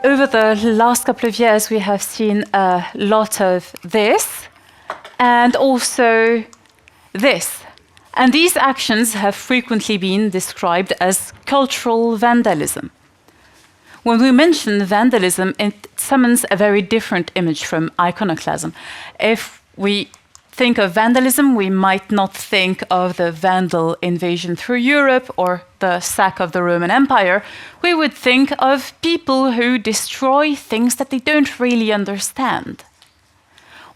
Over the last couple of years, we have seen a lot of this and also this. And these actions have frequently been described as cultural vandalism. When we mention vandalism, it summons a very different image from iconoclasm. If we think of vandalism, we might not think of the Vandal invasion through Europe or the sack of the Roman Empire. We would think of people who destroy things that they don't really understand.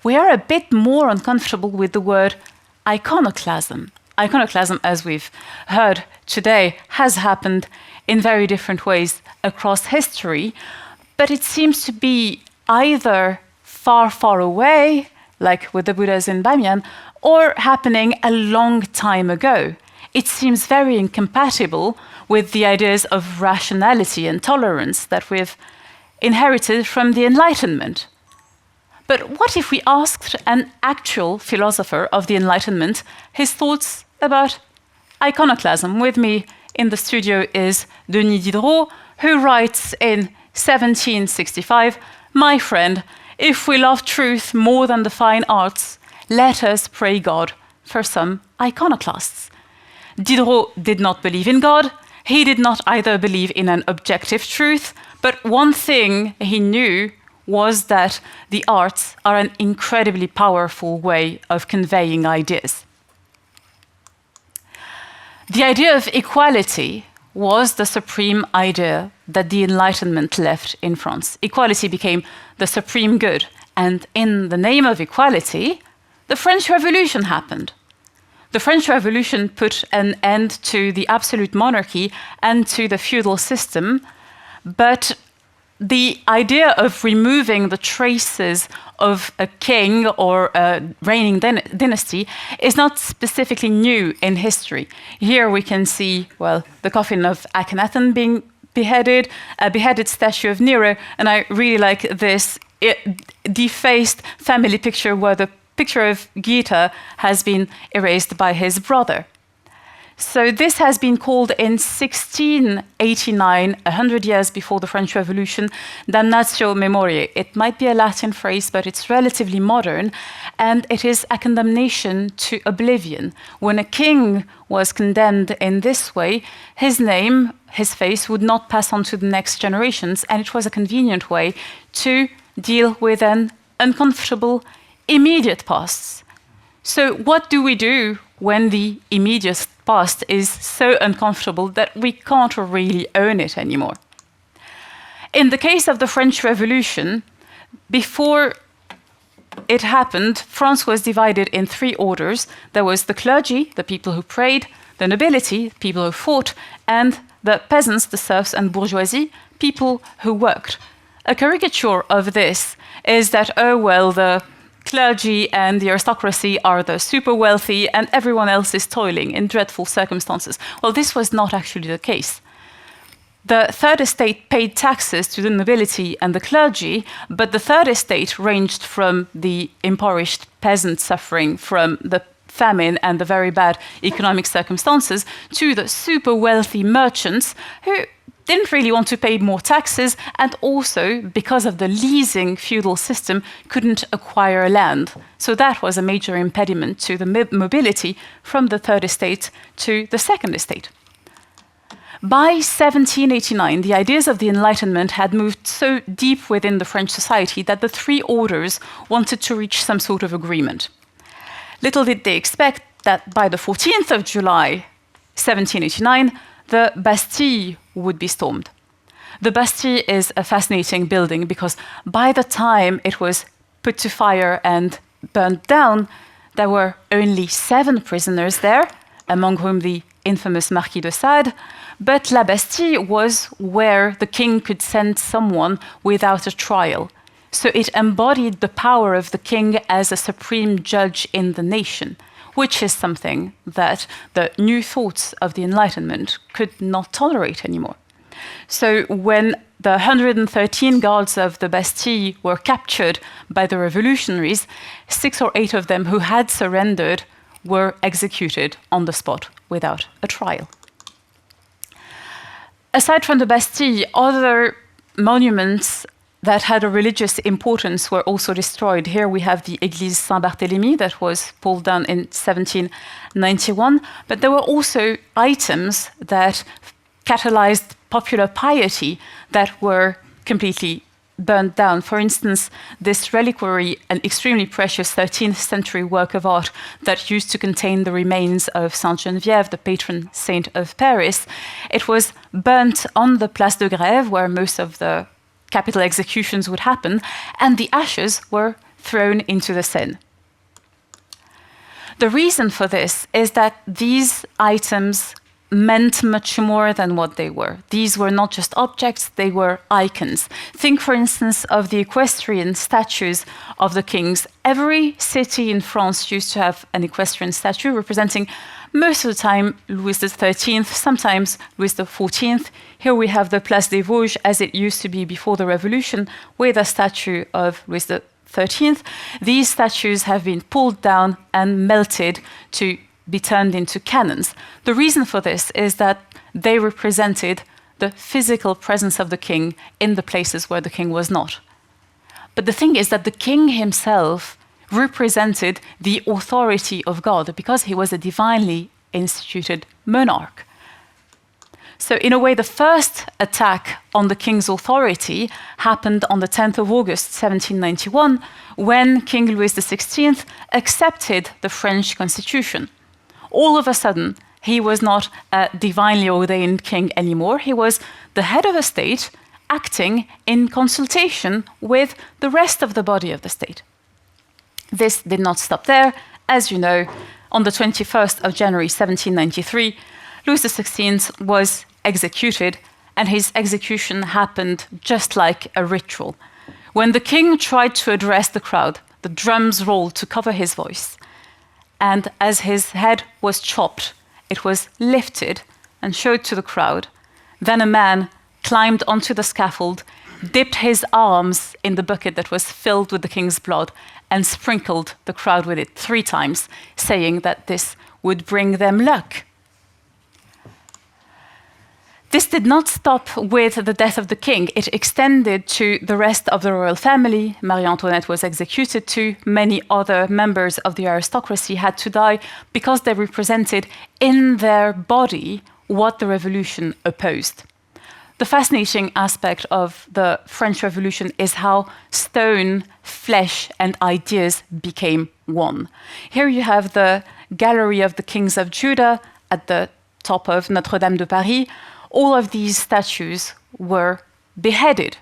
We are a bit more uncomfortable with the word iconoclasm. Iconoclasm, as we've heard today, has happened in very different ways across history, but it seems to be either far, far away, like with the Buddhas in Bamiyan, or happening a long time ago. It seems very incompatible with the ideas of rationality and tolerance that we've inherited from the Enlightenment. But what if we asked an actual philosopher of the Enlightenment his thoughts about iconoclasm? With me in the studio is Denis Diderot, who writes in 1765, "My friend, if we love truth more than the fine arts, let us pray God for some iconoclasts." Diderot did not believe in God. He did not either believe in an objective truth, but one thing he knew was that the arts are an incredibly powerful way of conveying ideas. The idea of equality was the supreme idea that the Enlightenment left in France. Equality became the supreme good, and in the name of equality, the French Revolution happened. The French Revolution put an end to the absolute monarchy and to the feudal system, but the idea of removing the traces of a king or a reigning dynasty is not specifically new in history. Here we can see, well, the coffin of Akhenaten being beheaded, a beheaded statue of Nero, and I really like this defaced family picture where the picture of Gita has been erased by his brother. So this has been called in 1689, 100 years before the French Revolution, damnatio memoriae. It might be a Latin phrase, but it's relatively modern, and it is a condemnation to oblivion. When a king was condemned in this way, his name, his face would not pass on to the next generations, and it was a convenient way to deal with an uncomfortable immediate past. So what do we do when the immediate past is so uncomfortable that we can't really own it anymore? In the case of the French Revolution, before it happened, France was divided in three orders. There was the clergy, the people who prayed, the nobility, people who fought, and the peasants, the serfs and bourgeoisie, people who worked. A caricature of this is that, oh well, the clergy and the aristocracy are the super wealthy and everyone else is toiling in dreadful circumstances. Well, this was not actually the case. The third estate paid taxes to the nobility and the clergy, but the third estate ranged from the impoverished peasants suffering from the famine and the very bad economic circumstances to the super wealthy merchants who didn't really want to pay more taxes, and also, because of the leasing feudal system, couldn't acquire land. So that was a major impediment to the mobility from the third estate to the second estate. By 1789, the ideas of the Enlightenment had moved so deep within the French society that the three orders wanted to reach some sort of agreement. Little did they expect that by the 14th of July, 1789, the Bastille would be stormed. The Bastille is a fascinating building because by the time it was put to fire and burned down, there were only 7 prisoners there, among whom the infamous Marquis de Sade, but La Bastille was where the king could send someone without a trial. So it embodied the power of the king as a supreme judge in the nation, which is something that the new thoughts of the Enlightenment could not tolerate anymore. So when the 113 guards of the Bastille were captured by the revolutionaries, 6 or 8 of them who had surrendered were executed on the spot without a trial. Aside from the Bastille, other monuments that had a religious importance were also destroyed. Here we have the Église Saint-Barthélemy that was pulled down in 1791, but there were also items that catalyzed popular piety that were completely burned down. For instance, this reliquary, an extremely precious 13th century work of art that used to contain the remains of Sainte Geneviève, the patron saint of Paris, it was burnt on the Place de Grève, where most of the capital executions would happen, and the ashes were thrown into the Seine. The reason for this is that these items meant much more than what they were. These were not just objects, they were icons. Think, for instance, of the equestrian statues of the kings. Every city in France used to have an equestrian statue representing, most of the time, Louis XIII, sometimes Louis XIV. Here we have the Place des Vosges, as it used to be before the Revolution, with a statue of Louis XIII. These statues have been pulled down and melted to be turned into cannons. The reason for this is that they represented the physical presence of the king in the places where the king was not. But the thing is that the king himself represented the authority of God because he was a divinely instituted monarch. So in a way, the first attack on the king's authority happened on the 10th of August, 1791, when King Louis XVI accepted the French constitution. All of a sudden, he was not a divinely ordained king anymore. He was the head of a state acting in consultation with the rest of the body of the state. This did not stop there. As you know, on the 21st of January 1793, Louis XVI was executed, and his execution happened just like a ritual. When the king tried to address the crowd, the drums rolled to cover his voice. And as his head was chopped, it was lifted and showed to the crowd. Then a man climbed onto the scaffold, dipped his arms in the bucket that was filled with the king's blood, and sprinkled the crowd with it 3 times, saying that this would bring them luck. This did not stop with the death of the king. It extended to the rest of the royal family. Marie-Antoinette was executed too. Many other members of the aristocracy had to die because they represented in their body what the revolution opposed. The fascinating aspect of the French Revolution is how stone, flesh, and ideas became one. Here you have the Gallery of the Kings of Judah at the top of Notre Dame de Paris. All of these statues were beheaded.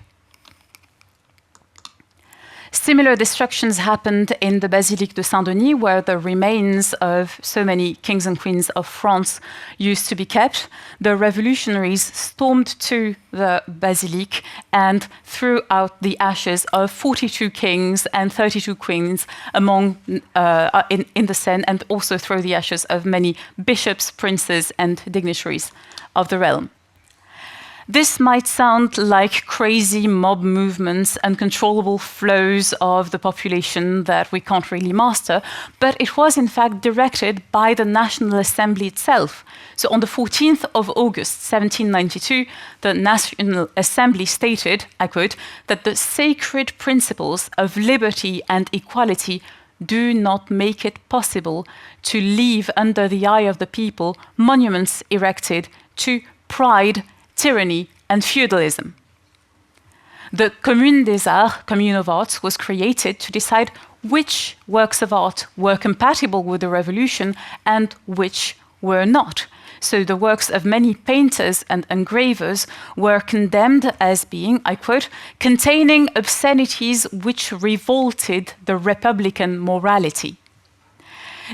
Similar destructions happened in the Basilique de Saint Denis, where the remains of so many kings and queens of France used to be kept. The revolutionaries stormed to the basilique and threw out the ashes of 42 kings and 32 queens in the Seine, and also threw the ashes of many bishops, princes, and dignitaries of the realm. This might sound like crazy mob movements, uncontrollable flows of the population that we can't really master, but it was in fact directed by the National Assembly itself. So on the 14th of August, 1792, the National Assembly stated, I quote, that the sacred principles of liberty and equality do not make it possible to leave under the eye of the people monuments erected to pride, tyranny, and feudalism. The Commune des Arts, Commune of Arts, was created to decide which works of art were compatible with the revolution and which were not. So the works of many painters and engravers were condemned as being, I quote, containing obscenities which revolted the republican morality.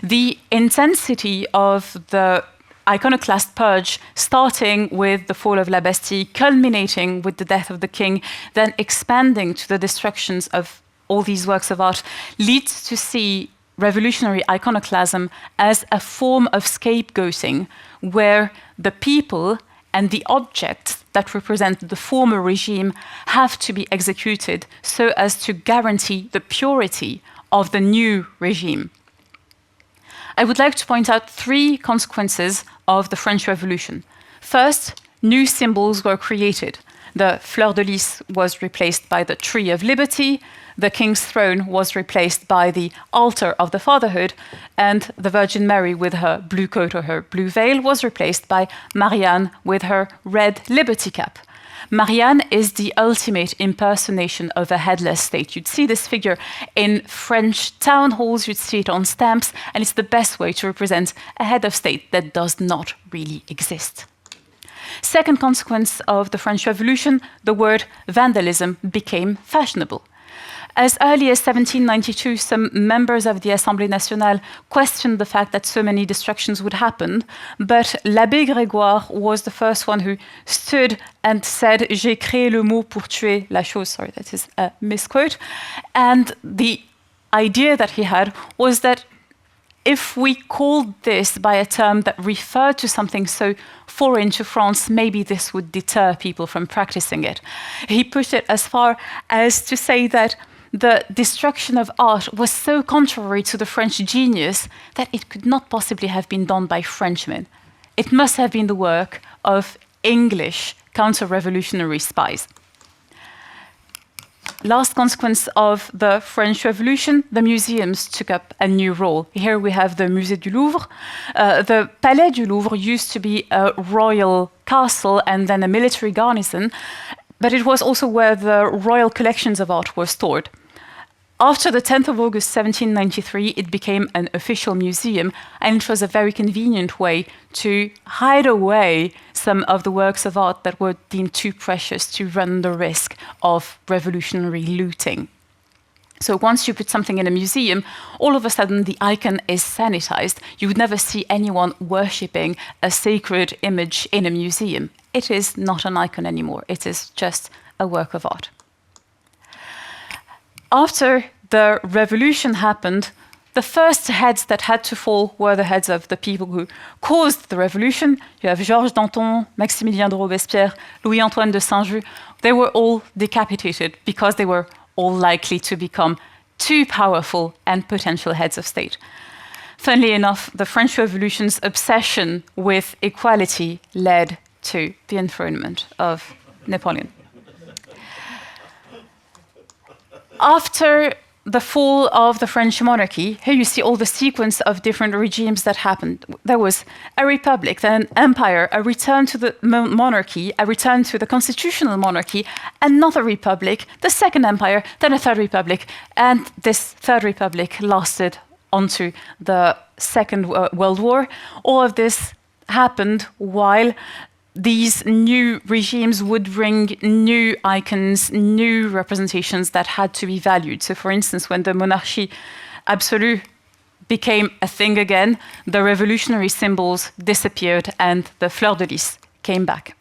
The intensity of the iconoclast purge, starting with the fall of la Bastille, culminating with the death of the king, then expanding to the destructions of all these works of art, leads to see revolutionary iconoclasm as a form of scapegoating, where the people and the objects that represent the former regime have to be executed so as to guarantee the purity of the new regime. I would like to point out 3 consequences of the French Revolution. First, new symbols were created. The fleur de lis was replaced by the tree of liberty, the king's throne was replaced by the altar of the fatherhood, and the Virgin Mary with her blue coat or her blue veil was replaced by Marianne with her red liberty cap. Marianne is the ultimate impersonation of a headless state. You'd see this figure in French town halls, you'd see it on stamps, and it's the best way to represent a head of state that does not really exist. Second consequence of the French Revolution, the word vandalism became fashionable. As early as 1792, some members of the Assemblée nationale questioned the fact that so many destructions would happen, but l'Abbé Grégoire was the first one who stood and said, "J'ai créé le mot pour tuer la chose." Sorry, that is a misquote. And the idea that he had was that if we called this by a term that referred to something so foreign to France, maybe this would deter people from practicing it. He pushed it as far as to say that the destruction of art was so contrary to the French genius that it could not possibly have been done by Frenchmen. It must have been the work of English counter-revolutionary spies. Last consequence of the French Revolution, the museums took up a new role. Here we have the Musée du Louvre. The Palais du Louvre used to be a royal castle and then a military garrison, but it was also where the royal collections of art were stored. After the 10th of August 1793, it became an official museum, and it was a very convenient way to hide away some of the works of art that were deemed too precious to run the risk of revolutionary looting. So once you put something in a museum, all of a sudden the icon is sanitized. You would never see anyone worshipping a sacred image in a museum. It is not an icon anymore. It is just a work of art. After the revolution happened, the first heads that had to fall were the heads of the people who caused the revolution. You have Georges Danton, Maximilien de Robespierre, Louis-Antoine de Saint-Just. They were all decapitated because they were all likely to become too powerful and potential heads of state. Funnily enough, the French Revolution's obsession with equality led to the enthronement of Napoleon. After the fall of the French monarchy, here you see all the sequence of different regimes that happened. There was a republic, then an empire, a return to the monarchy, a return to the constitutional monarchy, another republic, the second empire, then a third republic, and this third republic lasted onto the Second World War. All of this happened while these new regimes would bring new icons, new representations that had to be valued. So for instance, when the monarchy absolue became a thing again, the revolutionary symbols disappeared and the fleur de lis came back.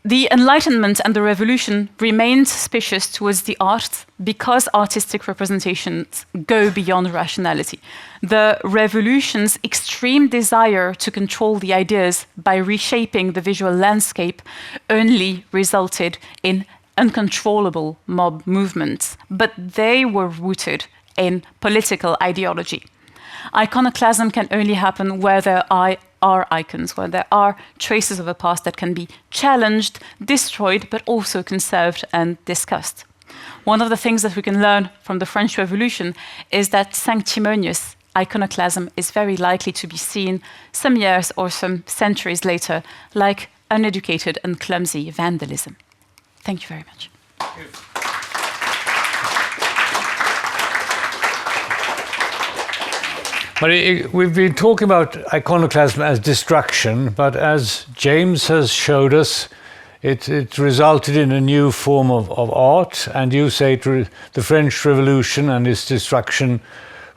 The Enlightenment and the Revolution remained suspicious towards the arts because artistic representations go beyond rationality. The Revolution's extreme desire to control the ideas by reshaping the visual landscape only resulted in uncontrollable mob movements, but they were rooted in political ideology. Iconoclasm can only happen where there are icons, where there are traces of a past that can be challenged, destroyed, but also conserved and discussed. One of the things that we can learn from the French Revolution is that sanctimonious iconoclasm is very likely to be seen some years or some centuries later, like uneducated and clumsy vandalism. Thank you very much. Marie, we've been talking about iconoclasm as destruction, but as James has showed us, it resulted in a new form of art, and you say the French Revolution and its destruction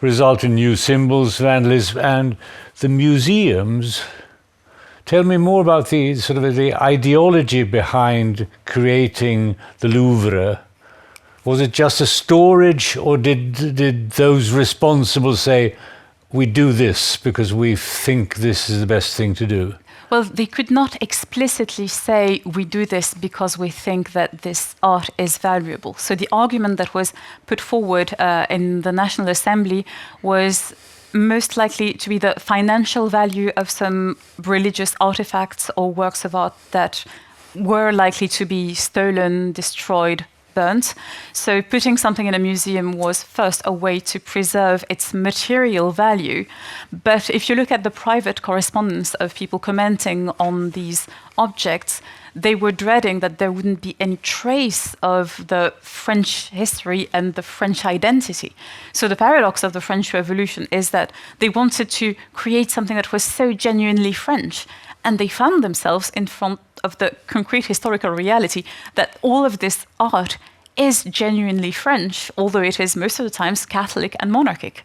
result in new symbols, vandalism, and the museums. Tell me more about the ideology behind creating the Louvre. Was it just a storage, or did those responsible say, we do this because we think this is the best thing to do? Well, they could not explicitly say we do this because we think that this art is valuable. So the argument that was put forward in the National Assembly was most likely to be the financial value of some religious artifacts or works of art that were likely to be stolen, destroyed, burnt. So putting something in a museum was first a way to preserve its material value. But if you look at the private correspondence of people commenting on these objects, they were dreading that there wouldn't be any trace of the French history and the French identity. So the paradox of the French Revolution is that they wanted to create something that was so genuinely French, and they found themselves in front of the concrete historical reality that all of this art is genuinely French, although it is most of the times Catholic and monarchic.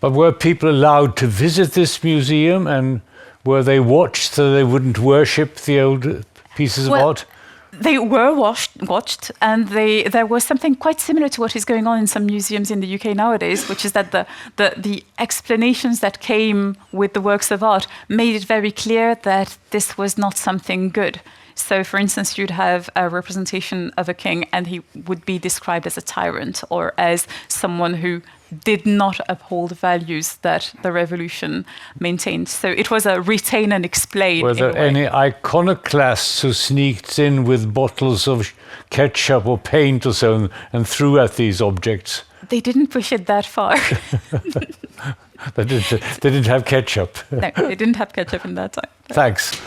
But were people allowed to visit this museum, and were they watched so they wouldn't worship the old pieces of art? They were watched, and there was something quite similar to what is going on in some museums in the UK nowadays, which is that the explanations that came with the works of art made it very clear that this was not something good. So, for instance, you'd have a representation of a king, and he would be described as a tyrant or as someone who did not uphold values that the revolution maintained. So it was a retain and explain. Were there any iconoclasts who sneaked in with bottles of ketchup or paint or so and threw at these objects? They didn't push it that far. They didn't have ketchup. No, they didn't have ketchup in that time. Thanks.